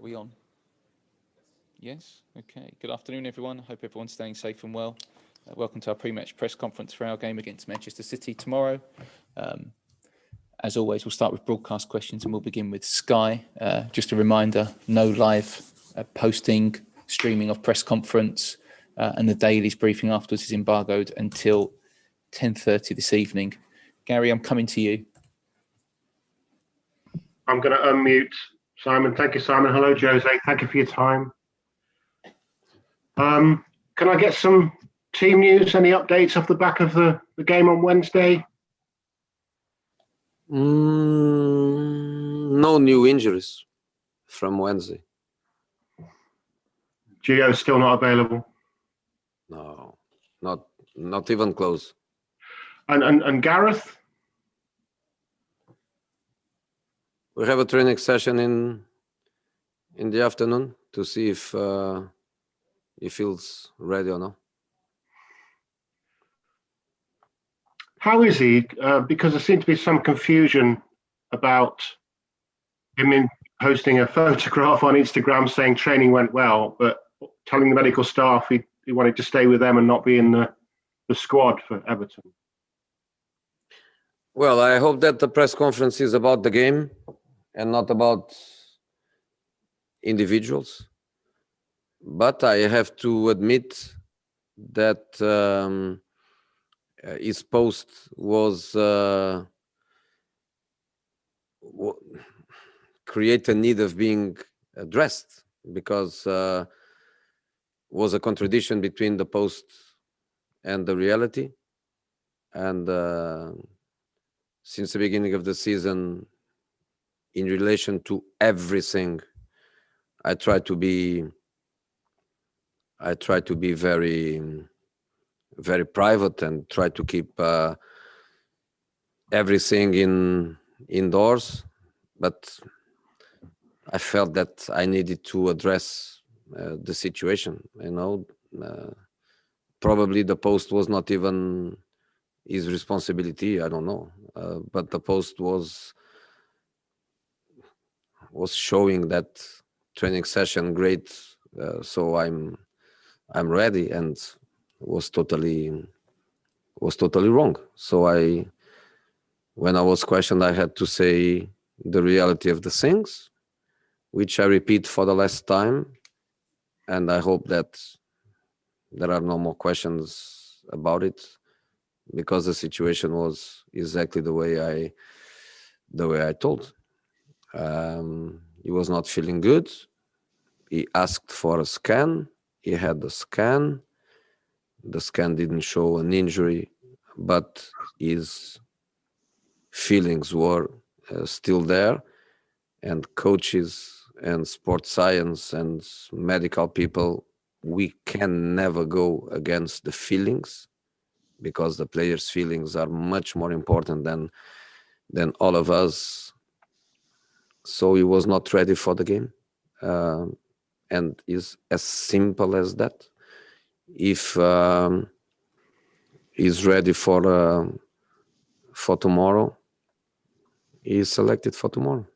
We on? Yes? Okay. Good afternoon, everyone. Hope everyone's staying safe and well. Welcome to our pre-match press conference for our game against Manchester City tomorrow. As always, we'll start with broadcast questions and we'll begin with Sky. Just a reminder, no live posting, streaming of press conference, and the Daily's briefing afterwards is embargoed until 10:30 this evening. Gary, I'm coming to you. I'm going to unmute Simon. Thank you, Simon. Hello, Jose. Thank you for your time. Can I get some team news, any updates off the back of the game on Wednesday? No new injuries from Wednesday. Gio's still not available? No, not even close. And Gareth? We have a training session in the afternoon to see if he feels ready or not. How is he? Because there seemed to be some confusion about him posting a photograph on Instagram saying training went well, but telling the medical staff he wanted to stay with them and not be in the squad for Everton. Well, I hope that the press conference is about the game and not about individuals. But I have to admit that his post was create a need of being addressed, because was a contradiction between the post and the reality. And since the beginning of the season, in relation to everything, I try to be very, very private and try to keep everything indoors. But I felt that I needed to address the situation. Probably the post was not even his responsibility. I don't know, but the post was showing that training session great. So I'm ready, and was totally wrong. So when I was questioned, I had to say the reality of the things, which I repeat for the last time, and I hope that there are no more questions about it, because the situation was exactly the way I told. He was not feeling good. He asked for a scan. He had the scan. The scan didn't show an injury, but his feelings were still there. And coaches and sports science and medical people, we can never go against the feelings, because the players' feelings are much more important than all of us. So he was not ready for the game, and it's as simple as that. If he's ready for tomorrow, he's selected for tomorrow.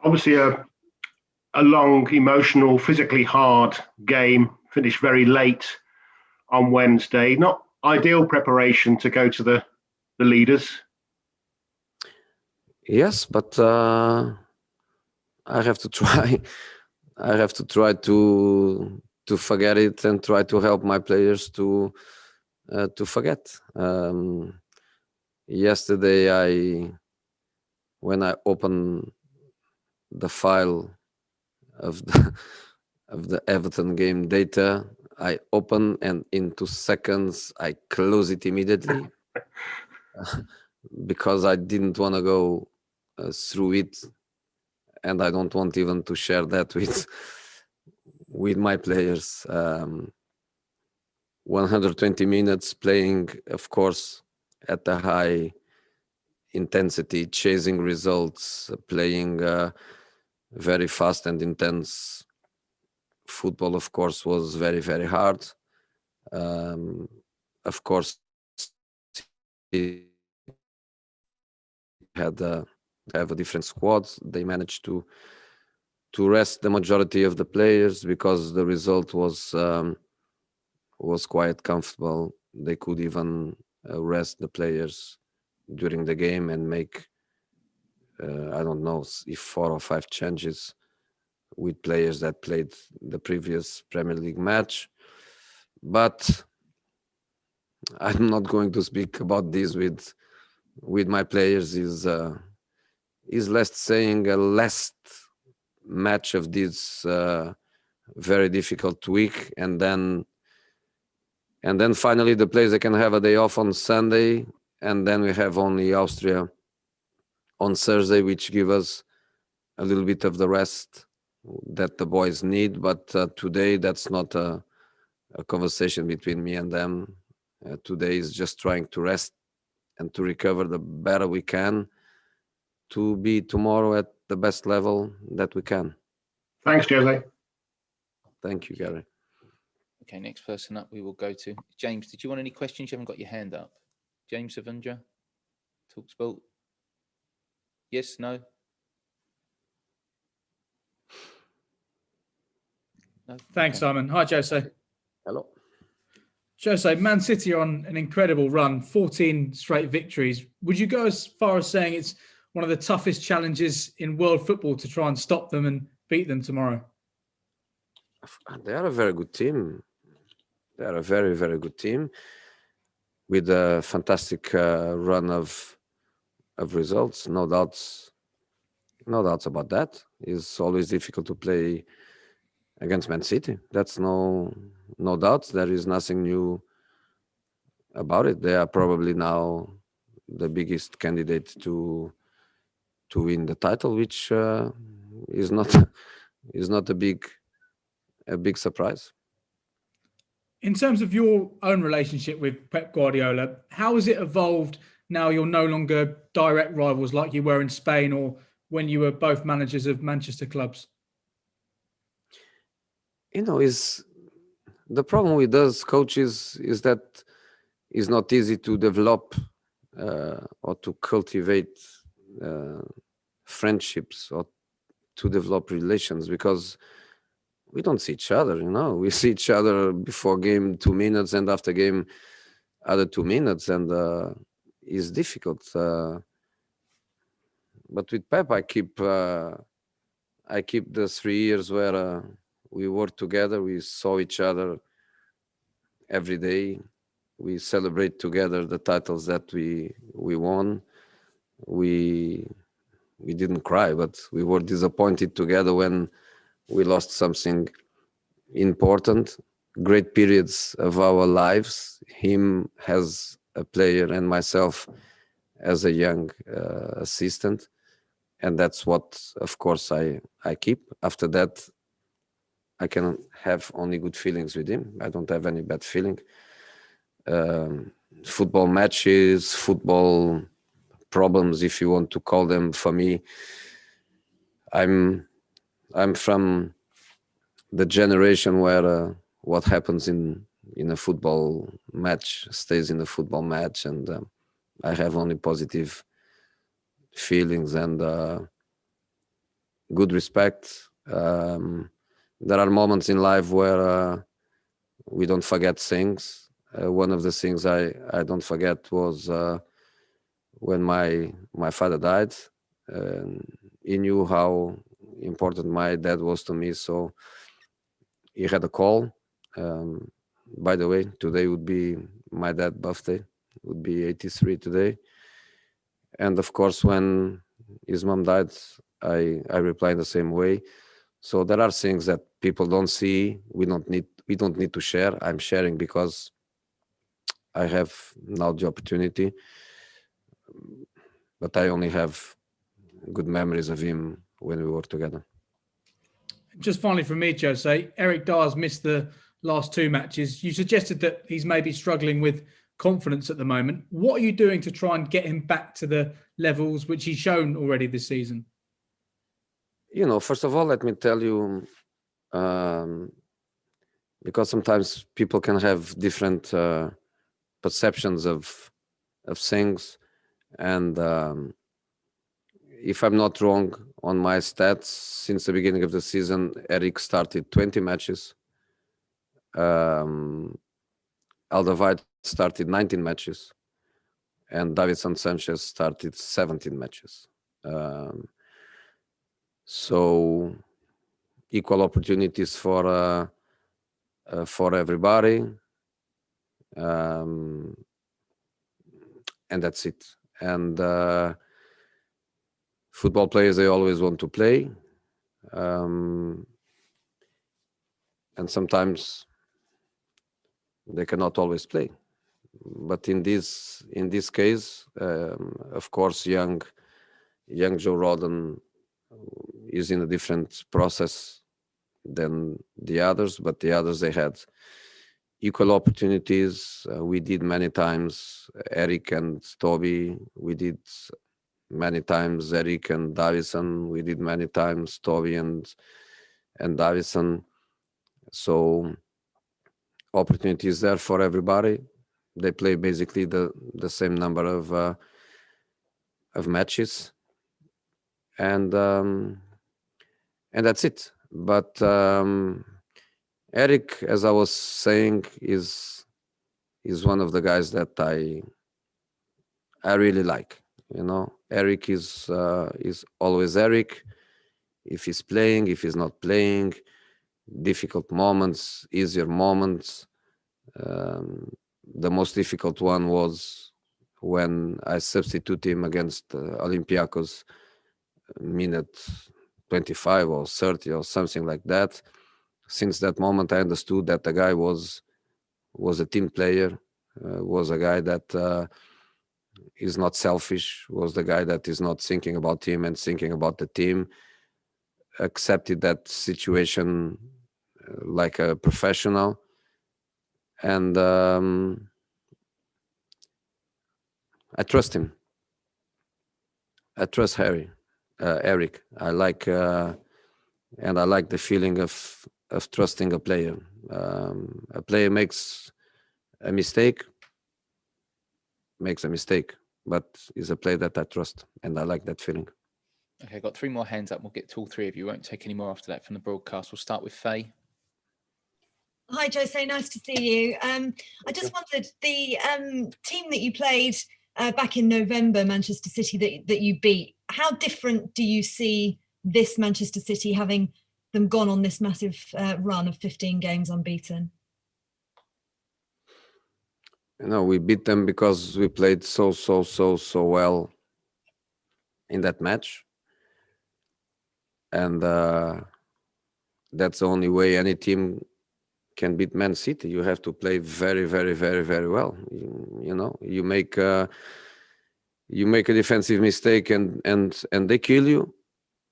Obviously, a long, emotional, physically hard game. Finished very late on Wednesday. Not ideal preparation to go to the leaders. Yes, but I have to try. I have to try to forget it and try to help my players to forget. Yesterday, when I opened the file of the Everton game data, I open, and in 2 seconds I close it immediately because I didn't want to go through it, and I don't want even to share that with my players. 120 minutes playing, of course, at a high intensity, chasing results, playing very fast and intense football, of course, was very, very hard. Of course, he had have a different squad. They managed to rest the majority of the players because the result was quite comfortable. They could even rest the players during the game and make I don't know if 4 or 5 changes with players that played the previous Premier League match. But I'm not going to speak about this with my players. Is less saying a last match of this very difficult week, and then finally the players can have a day off on Sunday, and then we have only Austria on Thursday, which give us a little bit of the rest that the boys need. But today that's not a conversation between me and them. Today is just trying to rest and to recover the better we can to be tomorrow at the best level that we can. Thanks, Jose. Thank you, Gary. Okay, next person up we will go to. James, did you want any questions? You haven't got your hand up. James Savundra, TalkSport. Yes, no? No? Thanks, Okay. Simon. Hi, Jose. Hello. Jose, Man City are on an incredible run, 14 straight victories. Would you go as far as saying it's one of the toughest challenges in world football to try and stop them and beat them tomorrow? They are a very good team. They are a very, very good team with a fantastic run of results. No doubts about that. It's always difficult to play against Man City. That's no doubt. There is nothing new about it. They are probably now the biggest candidate to win the title, which is not a big surprise. In terms of your own relationship with Pep Guardiola, how has it evolved now you're no longer direct rivals like you were in Spain or when you were both managers of Manchester clubs? Is the problem with us coaches is that it's not easy to develop or to cultivate friendships or to develop relations because we don't see each other. We see each other before game 2 minutes and after game other 2 minutes, and it's difficult. But with Pep, I keep the 3 years where we worked together. We saw each other every day. We celebrate together the titles that we won. We didn't cry, but we were disappointed together when we lost something important. Great periods of our lives, him as a player and myself as a young assistant. And that's what, of course, I keep. After that, I can have only good feelings with him. I don't have any bad feeling. Football matches, football problems, if you want to call them, for me, I'm from the generation where what happens in a football match stays in a football match, and I have only positive feelings and good respect. There are moments in life where we don't forget things. One of the things I don't forget was when my father died. He knew how important my dad was to me, so he had a call. By the way, today would be my dad's birthday. Would be 83 today. And of course, when his mom died, I replied the same way. So there are things that people don't see. We don't need to share. I'm sharing because I have now the opportunity, but I only have good memories of him when we worked together. Just finally from me, Jose, Eric Dyer's missed the last 2 matches. You suggested that he's maybe struggling with confidence at the moment. What are you doing to try and get him back to the levels which he's shown already this season? First of all, let me tell you, because sometimes people can have different perceptions of things, and if I'm not wrong on my stats, since the beginning of the season, Erik started 20 matches. Alderweireld started 19 matches, and Davinson Sanchez started 17 matches. So equal opportunities for everybody, and that's it. And football players, they always want to play, and sometimes they cannot always play. But in this case, of course, young Joe Rodon is in a different process than the others, but the others, they had equal opportunities. We did many times, Erik and Toby. We did many times, Erik and Davinson. We did many times, Toby and Davinson. So opportunities there for everybody. They play basically the same number of matches, and that's it. But Erik, as I was saying, is one of the guys that I really like. You know, Erik is always Erik. If he's playing, if he's not playing, difficult moments, easier moments. The most difficult one was when I substituted him against Olympiacos, minute 25 or 30 or something like that. Since that moment, I understood that the guy was a team player, was a guy that is not selfish, was the guy that is not thinking about him and thinking about the team, accepted that situation like a professional. And I trust him. I trust Erik. I like, and I like the feeling of trusting a player. A player makes a mistake, but is a player that I trust, and I like that feeling. Okay, got 3 more hands up. We'll get to all 3 of you. Won't take any more after that from the broadcast. We'll start with Faye. Hi, Jose. Nice to see you. I just wondered, the team that you played back in November, Manchester City, that you beat, how different do you see this Manchester City, having them gone on this massive run of 15 games unbeaten? You know, we beat them because we played so well in that match. And that's the only way any team can beat Man City. You have to play very well. You know, you make a defensive mistake and they kill you.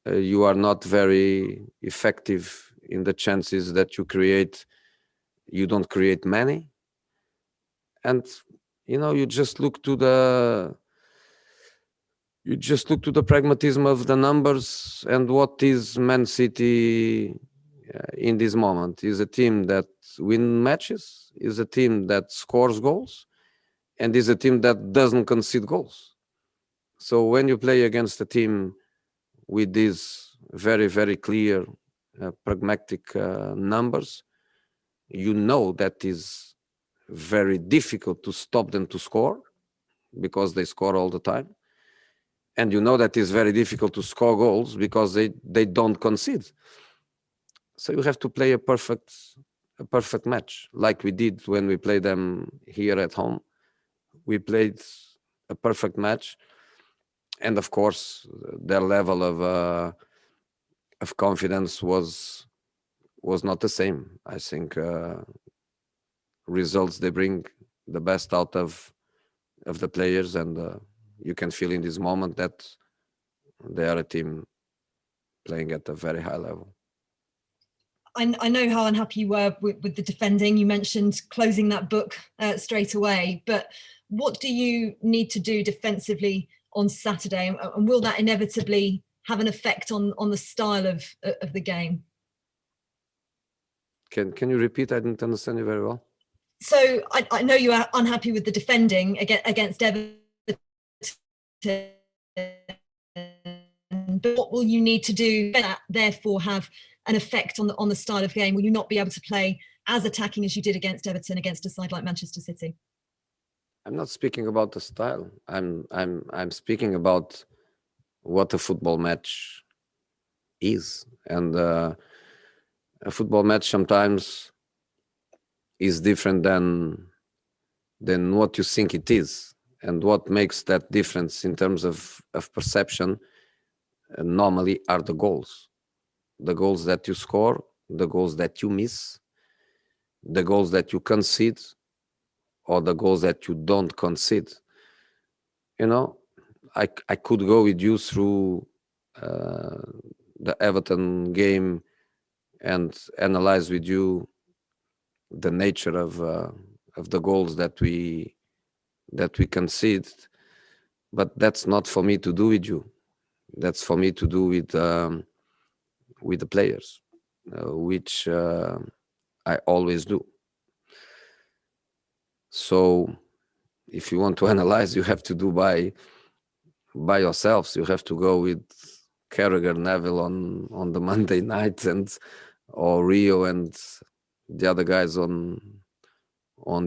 You are not very effective in the chances that you create. You don't create many, and you know, you just look to the pragmatism of the numbers. And what is Man City in this moment? Is a team that wins matches, is a team that scores goals, and is a team that doesn't concede goals. So when you play against a team with these very clear pragmatic numbers, you know that is very difficult to stop them to score, because they score all the time. And you know that it's very difficult to score goals because they don't concede. So you have to play a perfect match, like we did when we played them here at home. We played a perfect match, and of course, their level of confidence was not the same. I think results, they bring the best out of the players, and you can feel in this moment that they are a team playing at a very high level. I know how unhappy you were with the defending. You mentioned closing that book straight away, but what do you need to do defensively on Saturday, and will that inevitably have an effect on the style of the game? Can you repeat? I didn't understand you very well. So I know you are unhappy with the defending against Everton. Everton, but what will you need to do that therefore have an effect on the style of game? Will you not be able to play as attacking as you did against Everton, against a side like Manchester City? I'm not speaking about the style. I'm speaking about what a football match is, and a football match sometimes is different than what you think it is. And what makes that difference in terms of perception normally are the goals that you score, the goals that you miss, the goals that you concede, or the goals that you don't concede. You know, I could go with you through the Everton game and analyze with you the nature of the goals that we concede, but that's not for me to do with you. That's for me to do with the players, which I always do. So if you want to analyze, you have to do by yourselves. You have to go with Carragher, Neville on the Monday night, or Rio and the other guys on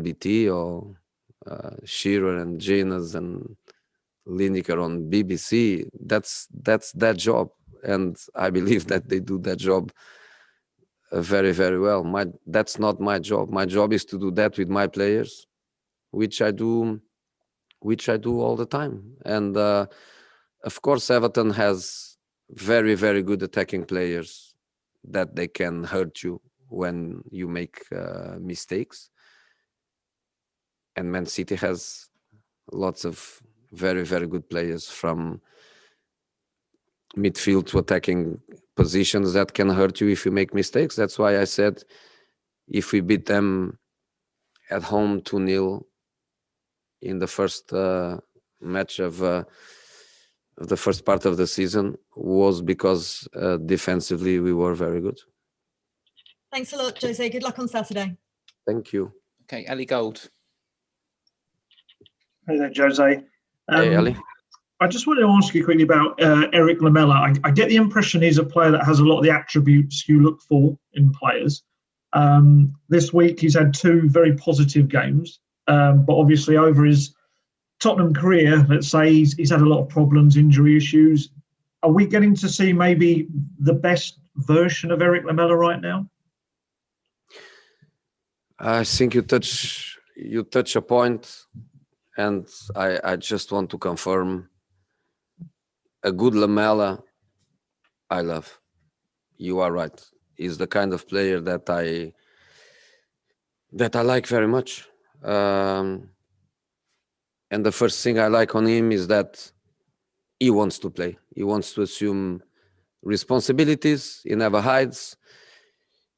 BT, or Shearer and Janus and Lineker on BBC. That's their job, and I believe that they do that job very, very well. That's not my job. My job is to do that with my players, which I do all the time. And of course, Everton has very, very good attacking players that they can hurt you when you make mistakes. And Man City has lots of very, very good players from midfield to attacking positions that can hurt you if you make mistakes. That's why I said if we beat them at home 2-0 in the first match of the first part of the season, was because defensively we were very good. Thanks a lot, Jose. Good luck on Saturday. Thank you. Okay, Ali Gold. Hey there, Jose. Hey, Ali. I just wanted to ask you quickly about Erik Lamela. I get the impression he's a player that has a lot of the attributes you look for in players. This week he's had 2 very positive games, but obviously over his Tottenham career, let's say, he's had a lot of problems, injury issues. Are we getting to see maybe the best version of Erik Lamela right now? I think you touch a point, and I just want to confirm a good Lamela I love. You are right. He's the kind of player that I like very much. And the first thing I like on him is that he wants to play. He wants to assume responsibilities. He never hides.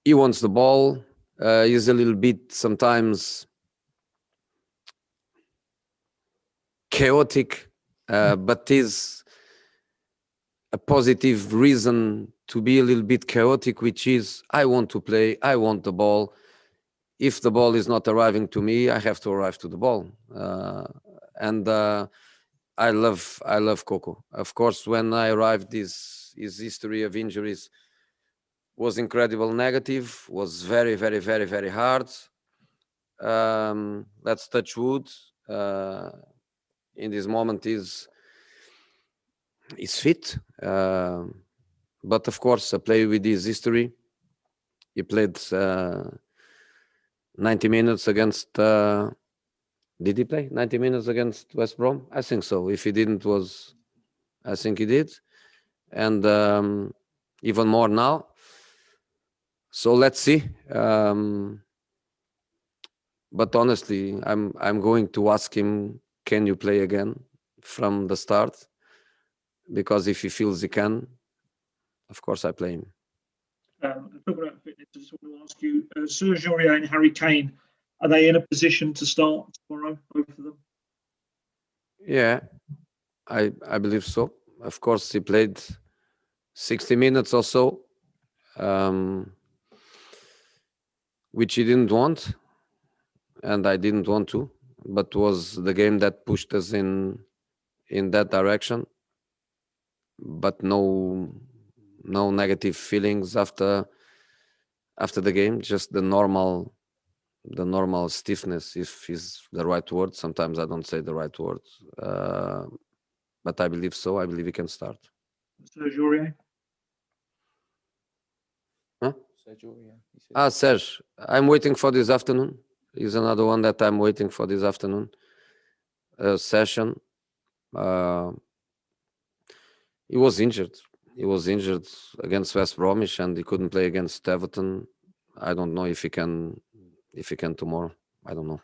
He wants the ball. He's a little bit sometimes chaotic, but is a positive reason to be a little bit chaotic, which is I want to play. I want the ball. If the ball is not arriving to me, I have to arrive to the ball. And I love Coco. Of course, when I arrived, his history of injuries was incredible, negative, was very, very, very, very hard. Let's touch wood. In this moment, is fit. But of course, a player with his history, he played 90 minutes against... did he play 90 minutes against West Brom? I think so. If he didn't, I think he did. And even more now. So let's see. But honestly, I'm going to ask him, can you play again from the start? Because if he feels he can, of course I play him. Talking about fitness, I just want to ask you, Celso Aurier and Harry Kane, are they in a position to start tomorrow, both of them? Yeah, I believe so. Of course, he played 60 minutes or so, which he didn't want, and I didn't want to, but was the game that pushed us in that direction. but no negative feelings after the game. Just the normal stiffness, if is the right word. Sometimes I don't say the right word, but I believe so. I believe he can start. Celso Aurier? Huh? Sergio, yeah. Serge, I'm waiting for this afternoon. He's another one that I'm waiting for this afternoon session. He was injured. He was injured against West Bromwich, and he couldn't play against Everton. I don't know if he can tomorrow. I don't know.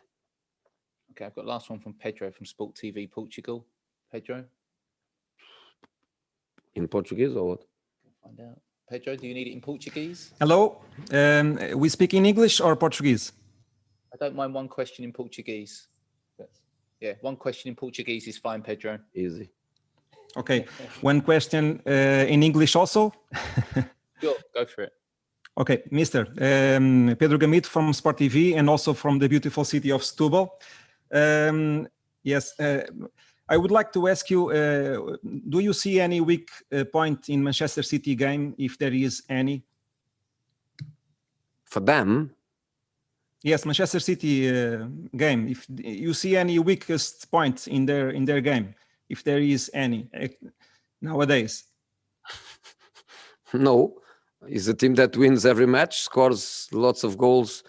Okay, I've got last one from Pedro from Sport TV Portugal. Pedro, In Portuguese or what? find out. Pedro, do you need it in Portuguese? Hello, we speak in English or Portuguese? I don't mind one question in Portuguese. Yeah, one question in Portuguese is fine, Pedro. Easy. Okay, one question in English also? Sure, go for it. Okay, Mr. Pedro Gamito from Sport TV and also from the beautiful city of Setúbal. Yes, I would like to ask you, do you see any weak point in Manchester City game, if there is any? For them? Yes, Manchester City game. If you see any weakest point in their game, if there is any nowadays. No, it's a team that wins every match, scores lots of goals.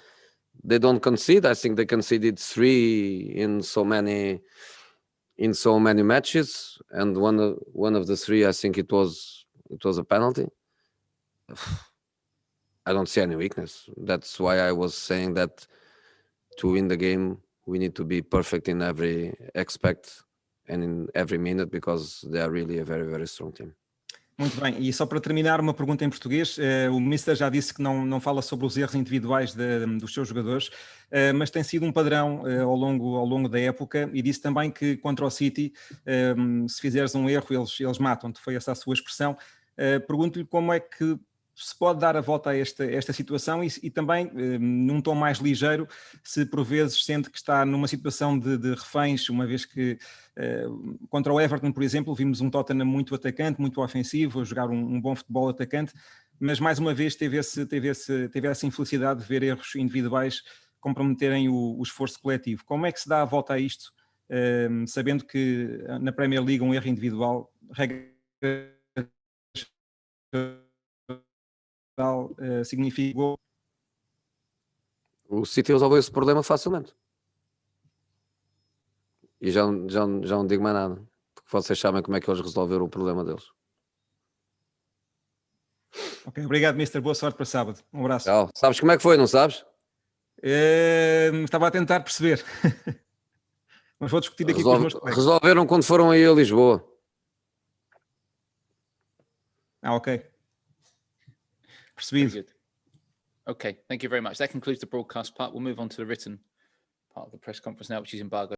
They don't concede. I think they conceded 3 in so many matches, and one of the 3, I think it was a penalty. I don't see any weakness. That's why I was saying that to win the game, we need to be perfect in every aspect and in every minute, because they are really a very, very strong team. Muito bem, e só para terminar, uma pergunta em português. O Mister já disse que não fala sobre os erros individuais dos seus jogadores, mas tem sido um padrão ao longo da época, e disse também que contra o City, se fizeres um erro, eles matam-te. Foi essa a sua expressão. Pergunto-lhe como é que se pode dar a volta a esta situação e também, num tom mais ligeiro, se por vezes sente que está numa situação de reféns, uma vez que contra o Everton, por exemplo, vimos um Tottenham muito atacante, muito ofensivo, a jogar um bom futebol atacante, mas mais uma vez teve essa infelicidade de ver erros individuais comprometerem o esforço coletivo. Como é que se dá a volta a isto, sabendo que na Premier League um erro individual significa gol? O City resolveu esse problema facilmente. E já não digo mais nada, porque vocês sabem como é que eles resolveram o problema deles. Ok, obrigado, Mister. Boa sorte para sábado. Um abraço. Tchau. Sabes como é que foi, não sabes? Estava a tentar perceber. Mas vou discutir aqui com os meus colegas. Resolveram quando foram aí a Lisboa. Ok. Percebido. Very good. Okay, thank you very much. That concludes the broadcast part. We'll move on to the written part of the press conference now, which is embargo.